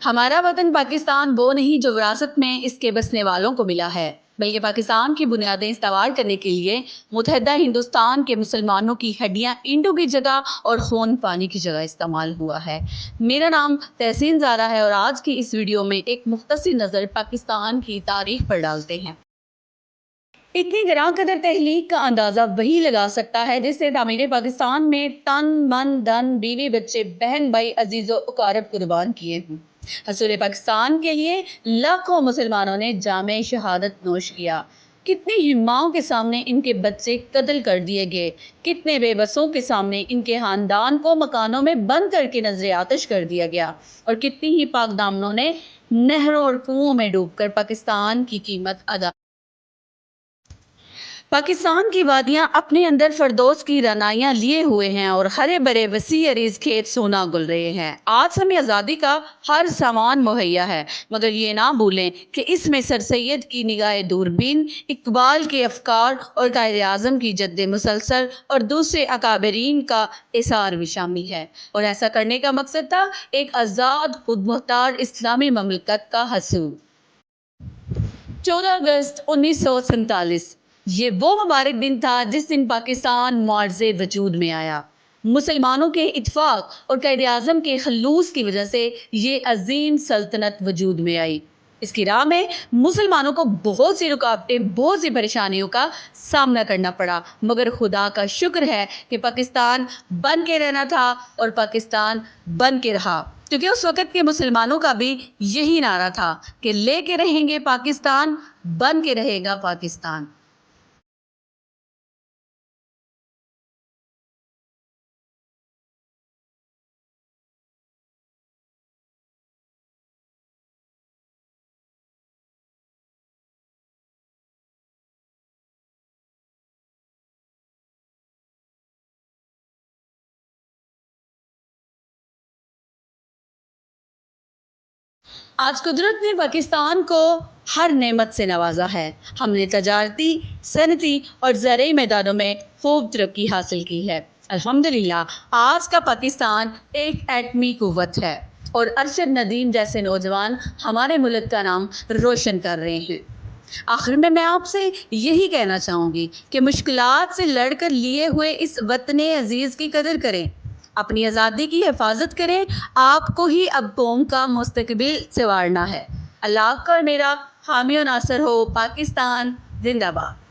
ہمارا وطن پاکستان وہ نہیں جو وراثت میں اس کے بسنے والوں کو ملا ہے، بلکہ پاکستان کی بنیادیں استوار کرنے کے لیے متحدہ ہندوستان کے مسلمانوں کی ہڈیاں اینٹوں کی جگہ اور خون پانی کی جگہ استعمال ہوا ہے۔ میرا نام تحسین زارا ہے اور آج کی اس ویڈیو میں ایک مختصر نظر پاکستان کی تاریخ پر ڈالتے ہیں۔ اتنی گراں قدر تحلیق کا اندازہ وہی لگا سکتا ہے جس سے تعمیر پاکستان میں تن من دھن بیوی بچے بہن بھائی عزیز و اقارب قربان کیے ہوں۔ حصول پاکستان کے لیے لاکھوں مسلمانوں نے جام شہادت نوش کیا۔ کتنی ماؤں کے سامنے ان کے بچے قتل کر دیے گئے، کتنے بے بسوں کے سامنے ان کے خاندان کو مکانوں میں بند کر کے نذر آتش کر دیا گیا، اور کتنی ہی پاک دامنوں نے نہروں اور کنووں میں ڈوب کر پاکستان کی قیمت ادا۔ پاکستان کی وادیاں اپنے اندر فردوس کی رعنائیاں لیے ہوئے ہیں اور ہرے بھرے وسیع عریض کھیت سونا گل رہے ہیں۔ آج ہمیں آزادی کا ہر سامان مہیا ہے، مگر یہ نہ بھولیں کہ اس میں سر سید کی نگاہ دوربین، اقبال کے افکار اور قائد اعظم کی جد مسلسل اور دوسرے اکابرین کا اثار بھی شامل ہے، اور ایسا کرنے کا مقصد تھا ایک آزاد خود مختار اسلامی مملکت کا حصول۔ 14 اگست 1947 یہ وہ مبارک دن تھا جس دن پاکستان معجزے وجود میں آیا۔ مسلمانوں کے اتفاق اور قائد اعظم کے خلوص کی وجہ سے یہ عظیم سلطنت وجود میں آئی۔ اس کی راہ میں مسلمانوں کو بہت سی رکاوٹیں، بہت سی پریشانیوں کا سامنا کرنا پڑا، مگر خدا کا شکر ہے کہ پاکستان بن کے رہنا تھا اور پاکستان بن کے رہا، کیونکہ اس وقت کے مسلمانوں کا بھی یہی نعرہ تھا کہ لے کے رہیں گے پاکستان، بن کے رہے گا پاکستان۔ آج قدرت نے پاکستان کو ہر نعمت سے نوازا ہے۔ ہم نے تجارتی، صنعتی اور زرعی میدانوں میں خوب ترقی حاصل کی ہے۔ الحمدللہ آج کا پاکستان ایک ایٹمی قوت ہے، اور ارشد ندیم جیسے نوجوان ہمارے ملک کا نام روشن کر رہے ہیں۔ آخر میں آپ سے یہی کہنا چاہوں گی کہ مشکلات سے لڑ کر لیے ہوئے اس وطن عزیز کی قدر کریں، اپنی آزادی کی حفاظت کریں، آپ کو ہی اب قوم کا مستقبل سنوارنا ہے۔ اللہ کا میرا حامی و ناصر ہو۔ پاکستان زندہ باد۔